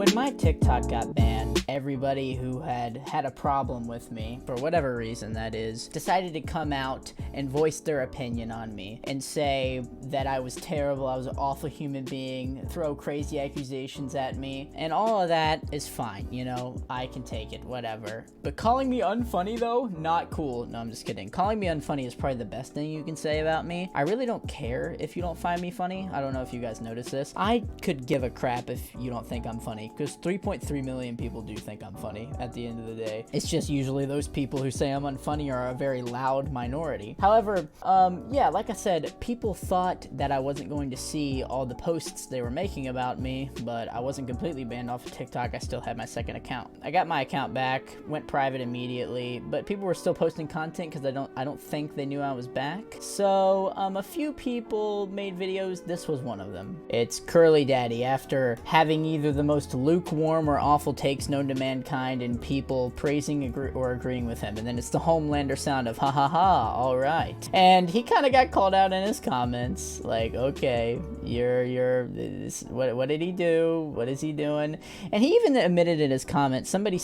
When my TikTok got banned, everybody who had a problem with me, for whatever reason that is, decided to come out and voice their opinion on me and say that I was terrible, I was an awful human being, throw crazy accusations at me, and all of that is fine, you know, I can take it, whatever. But calling me unfunny though, not cool. No, I'm just kidding. Calling me unfunny is probably the best thing you can say about me. I really don't care if you don't find me funny. I don't know if you guys notice this. I could give a crap if you don't think I'm funny, because 3.3 million people do think I'm funny at the end of the day. It's just usually those people who say I'm unfunny are a very loud minority. However, yeah, like I said, people thought that I wasn't going to see all the posts they were making about me, but I wasn't completely banned off of TikTok. I still had my second account. I got my account back, went private immediately, but people were still posting content because I don't think they knew I was back. So, a few people made videos. This was one of them. It's Curly Daddy, after having either the most lukewarm or awful takes known to mankind and people praising or agreeing with him. And then it's the Homelander sound of ha ha ha, all right. And he kind of got called out in his comments, like, okay, what did he do? What is he doing? And he even admitted in his comments, somebody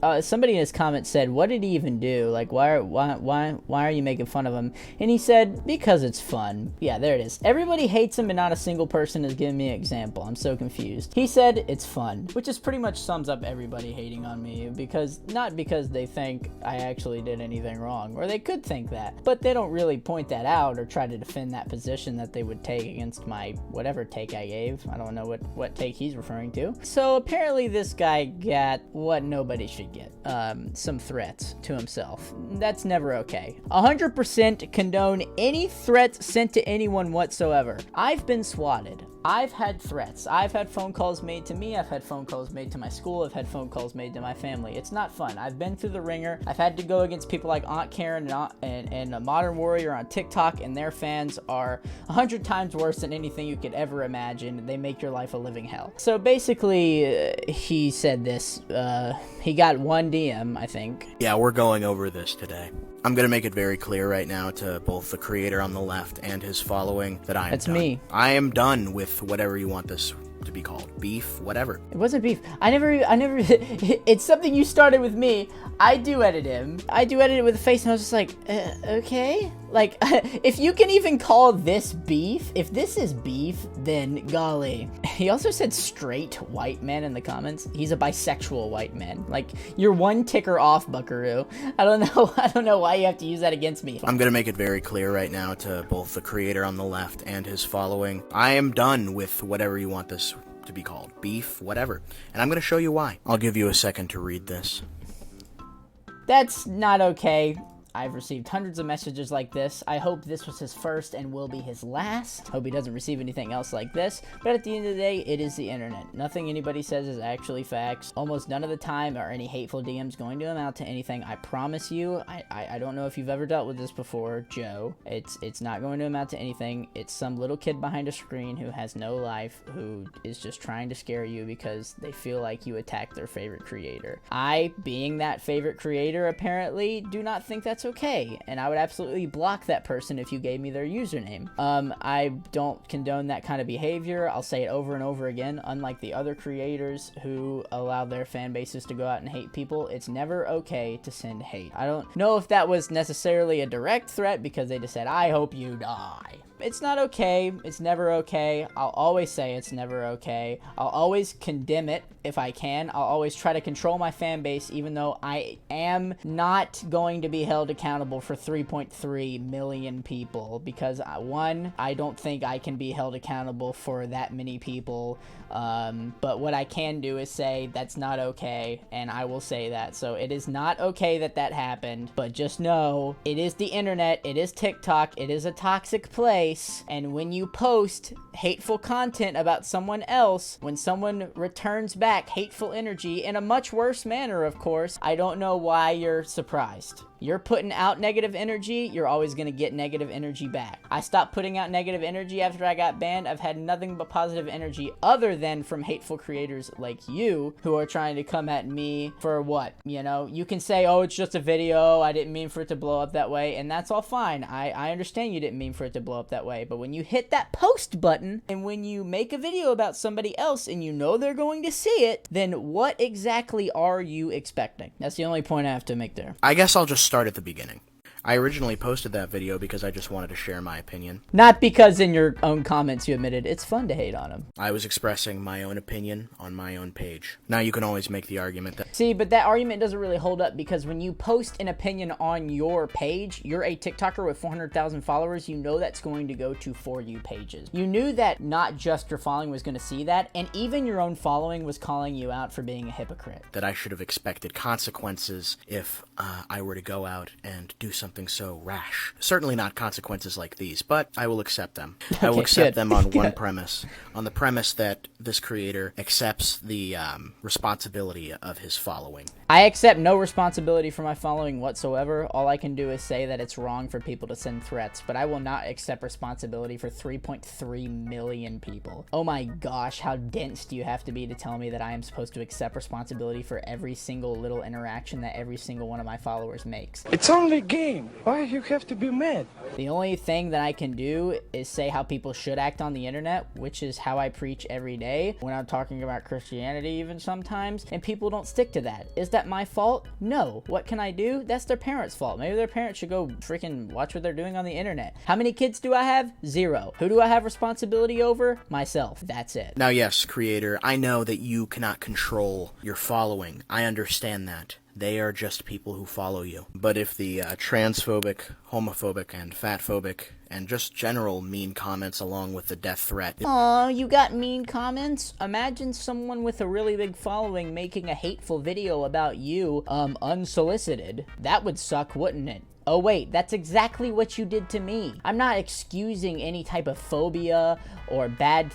in his comments said, what did he even do? Like, why are you making fun of him? And he said, because it's fun. Yeah, there it is. Everybody hates him and not a single person has given me an example. I'm so confused. He said, it's fun, which is pretty much sums up everybody hating on me, because not because they think I actually did anything wrong, or they could think that, but they don't really point that out or try to defend that position that they would take against my whatever take I gave. I don't know what take he's referring to. So apparently this guy got what nobody should get, some threats to himself. That's never okay. 100% condone any threats sent to anyone whatsoever. I've been swatted. I've had threats. I've had phone calls made to me. I've had phone calls made to my school. I've had phone calls made to my family. It's not fun. I've been through the ringer. I've had to go against people like Aunt Karen and a Modern Warrior on TikTok, and their fans are 100 times worse than anything you could ever imagine. They make your life a living hell. So basically, he said this. He got one DM, I think. Yeah, we're going over this today. I'm going to make it very clear right now to both the creator on the left and his following that I am That's done. me. I am done with whatever you want this to be called. Beef, whatever. It wasn't beef. I never, it's something you started with me. I do edit him. I do edit it with a face, and I was just like, okay? Like, if you can even call this beef, if this is beef, then golly. He also said straight white man in the comments. He's a bisexual white man. Like, you're one ticker off, buckaroo. I don't know why you have to use that against me. I'm going to make it very clear right now to both the creator on the left and his following. I am done with whatever you want this to be called. Beef, whatever. And I'm going to show you why. I'll give you a second to read this. That's not okay. I've received hundreds of messages like this. I hope this was his first and will be his last. Hope he doesn't receive anything else like this. But at the end of the day, it is the internet. Nothing anybody says is actually facts. Almost none of the time are any hateful DMs going to amount to anything. I promise you. I don't know if you've ever dealt with this before, Joe. It's not going to amount to anything. It's some little kid behind a screen who has no life, who is just trying to scare you because they feel like you attacked their favorite creator. I, being that favorite creator, apparently do not think that's okay, and I would absolutely block that person if you gave me their username. I don't condone that kind of behavior. I'll say it over and over again. Unlike the other creators who allow their fan bases to go out and hate people, it's never okay to send hate. I don't know if that was necessarily a direct threat, because they just said, I hope you die. It's not okay. It's never okay. I'll always say it's never okay. I'll always condemn it if I can. I'll always try to control my fan base, even though I am not going to be held accountable for 3.3 million people, because one, I don't think I can be held accountable for that many people. But what I can do is say that's not okay, and I will say that. So it is not okay that that happened, but just know it is the internet, it is TikTok, it is a toxic place, and when you post hateful content about someone else, when someone returns back hateful energy in a much worse manner, of course, I don't know why you're surprised. You're putting out negative energy, you're always going to get negative energy back. I stopped putting out negative energy after I got banned. I've had nothing but positive energy other than from hateful creators like you who are trying to come at me for what? You know, you can say, oh, it's just a video, I didn't mean for it to blow up that way, and that's all fine. I understand you didn't mean for it to blow up that way, but when you hit that post button and when you make a video about somebody else and you know they're going to see it, then what exactly are you expecting? That's the only point I have to make there. I guess I'll just start at the beginning. I originally posted that video because I just wanted to share my opinion. Not because in your own comments you admitted it's fun to hate on him. I was expressing my own opinion on my own page. Now you can always make the argument that... See, but that argument doesn't really hold up because when you post an opinion on your page, you're a TikToker with 400,000 followers, you know that's going to go to For You pages. You knew that not just your following was going to see that, and even your own following was calling you out for being a hypocrite. That I should have expected consequences if I were to go out and do something so rash. Certainly not consequences like these, but I will accept them. I will accept them on one premise. On the premise that this creator accepts the responsibility of his following. I accept no responsibility for my following whatsoever. All I can do is say that it's wrong for people to send threats, but I will not accept responsibility for 3.3 million people. Oh my gosh, how dense do you have to be to tell me that I am supposed to accept responsibility for every single little interaction that every single one of my followers makes? It's only a game. Why you have to be mad? The only thing that I can do is say how people should act on the internet, which is how I preach every day when I'm talking about Christianity even sometimes, and people don't stick to that. Is that my fault? No. What can I do? That's their parents' fault. Maybe their parents should go freaking watch what they're doing on the internet. How many kids do I have? 0. Who do I have responsibility over? Myself. That's it. Now yes, creator, I know that you cannot control your following. I understand that. They are just people who follow you. But if the transphobic, homophobic, and fatphobic, and just general mean comments along with the death threat... Aw, you got mean comments? Imagine someone with a really big following making a hateful video about you, unsolicited. That would suck, wouldn't it? Oh wait, that's exactly what you did to me. I'm not excusing any type of phobia or bad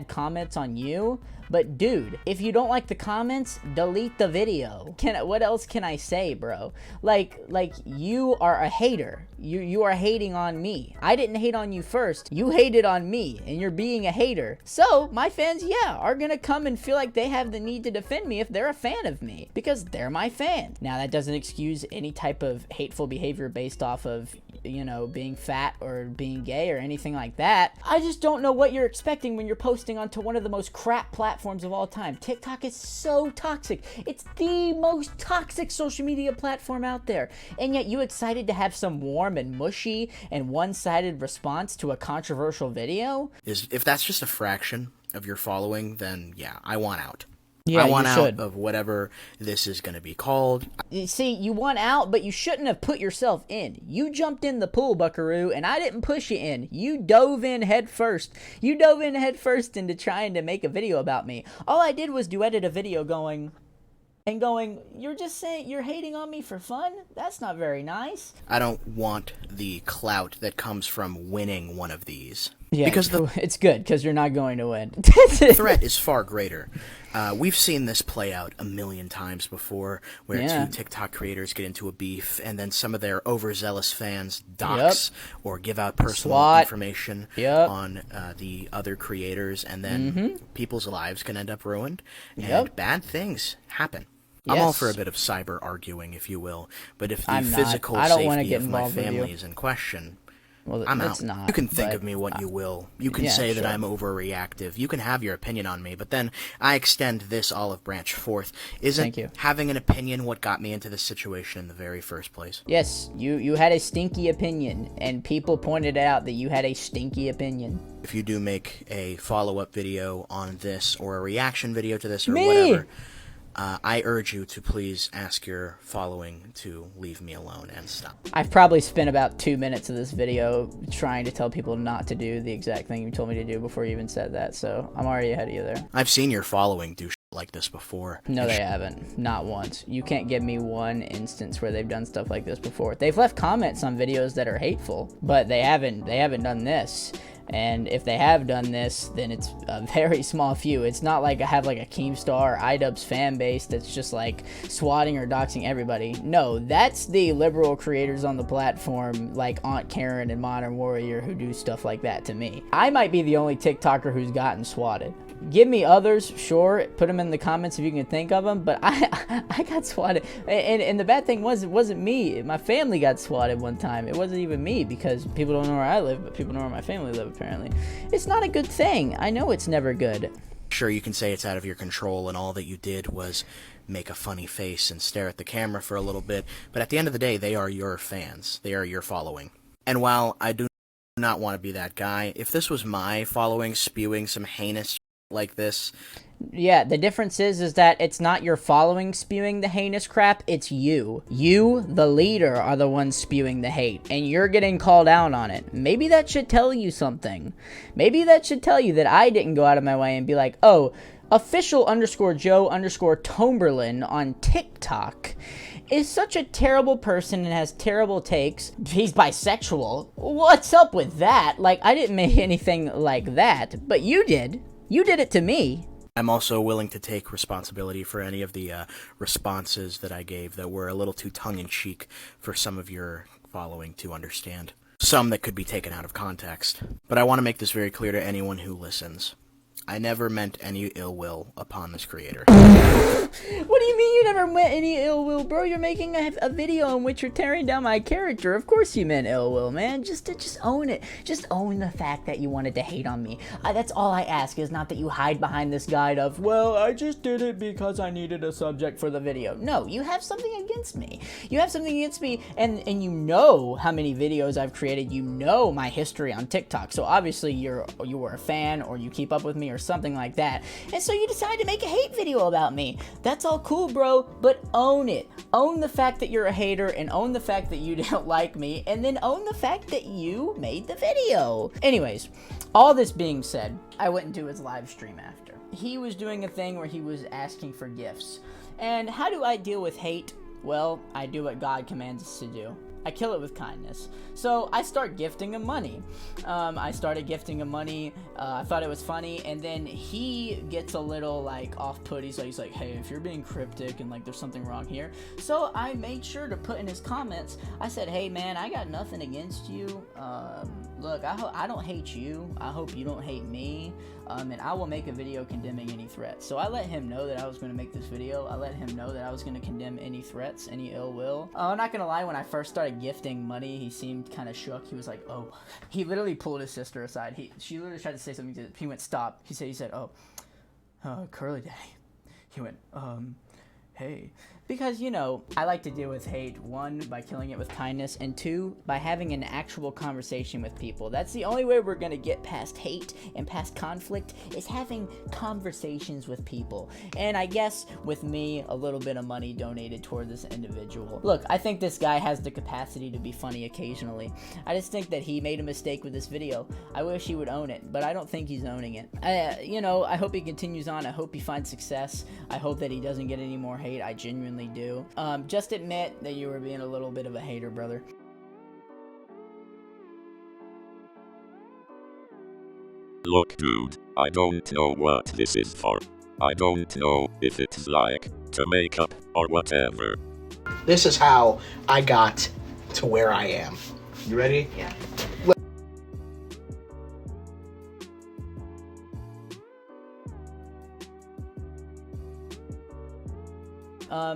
comments on you. But dude, if you don't like the comments, delete the video. What else can I say, bro? Like you are a hater. You are hating on me. I didn't hate on you first. You hated on me, and you're being a hater. So my fans, yeah, are gonna come and feel like they have the need to defend me if they're a fan of me, because they're my fan. Now that doesn't excuse any type of hateful behavior based off of, you know, being fat or being gay or anything like that. I just don't know what you're expecting when you're posting onto one of the most crap platforms of all time. TikTok is so toxic. It's the most toxic social media platform out there. And yet you excited to have some warm and mushy and one-sided response to a controversial video? If that's just a fraction of your following, then yeah, I want out. Yeah, I want out of whatever this is going to be called. See, you want out, but you shouldn't have put yourself in. You jumped in the pool, buckaroo, and I didn't push you in. You dove in head first. You dove in head first into trying to make a video about me. All I did was edit a video going, you're just saying you're hating on me for fun? That's not very nice. I don't want the clout that comes from winning one of these. Yeah, because it's good, because you're not going to win. The threat is far greater. We've seen this play out a million times before, where two TikTok creators get into a beef, and then some of their overzealous fans dox or give out personal information on the other creators, and then people's lives can end up ruined, and bad things happen. I'm all for a bit of cyber arguing, if you will, but if the physical safety of my family is in question... Well, I'm out. Not, you can think of me what you will. You can say that I'm overreactive. You can have your opinion on me, but then I extend this olive branch forth. Isn't having an opinion what got me into this situation in the very first place? Yes, you had a stinky opinion, and people pointed out that you had a stinky opinion. If you do make a follow-up video on this, or a reaction video to this, or whatever... I urge you to please ask your following to leave me alone and stop. I've probably spent about 2 minutes of this video trying to tell people not to do the exact thing you told me to do before you even said that, so I'm already ahead of you there. I've seen your following do shit like this before. No, they haven't. Not once. You can't give me one instance where they've done stuff like this before. They've left comments on videos that are hateful, but they haven't done this. And if they have done this, then it's a very small few. It's not like I have like a Keemstar or iDubbbz fan base that's just like swatting or doxing everybody. No, that's the liberal creators on the platform like Aunt Karen and Modern Warrior who do stuff like that to me. I might be the only TikToker who's gotten swatted. Give me others, sure, put them in the comments if you can think of them, but I got swatted. And the bad thing was, it wasn't me. My family got swatted one time. It wasn't even me, because people don't know where I live, but people know where my family live, apparently. It's not a good thing. I know it's never good. Sure, you can say it's out of your control and all that you did was make a funny face and stare at the camera for a little bit, but at the end of the day, they are your fans. They are your following. And while I do not want to be that guy, if this was my following spewing some heinous like this. Yeah, the difference is that it's not your following spewing the heinous crap, it's you. You, the leader, are the ones spewing the hate, and you're getting called out on it. Maybe that should tell you something. Maybe that should tell you that I didn't go out of my way and be like, oh, official_Joe_Tomberlin on TikTok is such a terrible person and has terrible takes. He's bisexual. What's up with that? Like, I didn't make anything like that, but you did. You did it to me. I'm also willing to take responsibility for any of the responses that I gave that were a little too tongue-in-cheek for some of your following to understand. Some that could be taken out of context. But I want to make this very clear to anyone who listens. I never meant any ill will upon this creator. What do you mean you never meant any ill will, bro? You're making a video in which you're tearing down my character. Of course you meant ill will, man. Just own it. Just own the fact that you wanted to hate on me. That's all I ask, is not that you hide behind this guide of, well, I just did it because I needed a subject for the video. No, you have something against me. You have something against me, and you know how many videos I've created. You know my history on TikTok. So obviously you were a fan, or you keep up with me, or something like that, and so you decided to make a hate video about me. That's all cool, bro, but own it. Own the fact that you're a hater, and own the fact that you don't like me, and then own the fact that you made the video. Anyways, all this being said, I went into his live stream after. He was doing a thing where he was asking for gifts. And how do I deal with hate? Well, I do what God commands us to do. I kill it with kindness. So I start gifting him money. I started gifting him money. I thought it was funny, and then he gets a little like off-put. He's like, hey, if you're being cryptic and like there's something wrong here. So I made sure to put in his comments. I said, hey man, I got nothing against you. Look, I don't hate you. I hope you don't hate me. And I will make a video condemning any threats. So I let him know that I was going to make this video. I let him know that I was going to condemn any threats, any ill will. I'm not going to lie, when I first started gifting money, he seemed kind of shook. He was like, oh. He literally pulled his sister aside. She literally tried to say something to him. He went, stop. He said, oh, Curly Daddy. He went, hey. Because, you know, I like to deal with hate, one, by killing it with kindness, and two, by having an actual conversation with people. That's the only way we're going to get past hate and past conflict, is having conversations with people. And I guess, with me, a little bit of money donated toward this individual. Look, I think this guy has the capacity to be funny occasionally. I just think that he made a mistake with this video. I wish he would own it, but I don't think he's owning it. You know, I hope he continues on. I hope he finds success. I hope that he doesn't get any more hate. I genuinely do. Just admit that you were being a little bit of a hater, brother. Look, dude, I don't know what this is for. I don't know if it's like to make up or whatever. This is how I got to where I am. You ready? Yeah.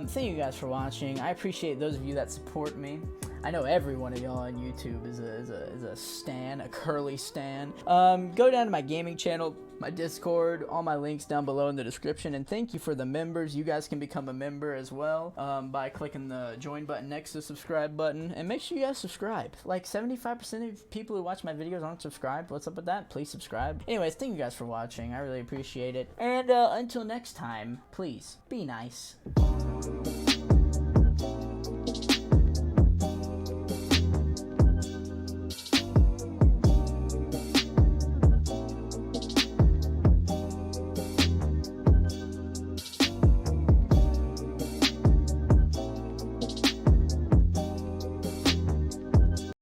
Thank you guys for watching. I appreciate those of you that support me. I know every one of y'all on YouTube is a stan, a curly stan. Go down to my gaming channel, my Discord, all my links down below in the description, and thank you for the members. You guys can become a member as well by clicking the join button next to the subscribe button, and make sure you guys subscribe. Like 75% of people who watch my videos aren't subscribed. What's up with that? Please subscribe. Anyways, thank you guys for watching. I really appreciate it, and until next time, please be nice.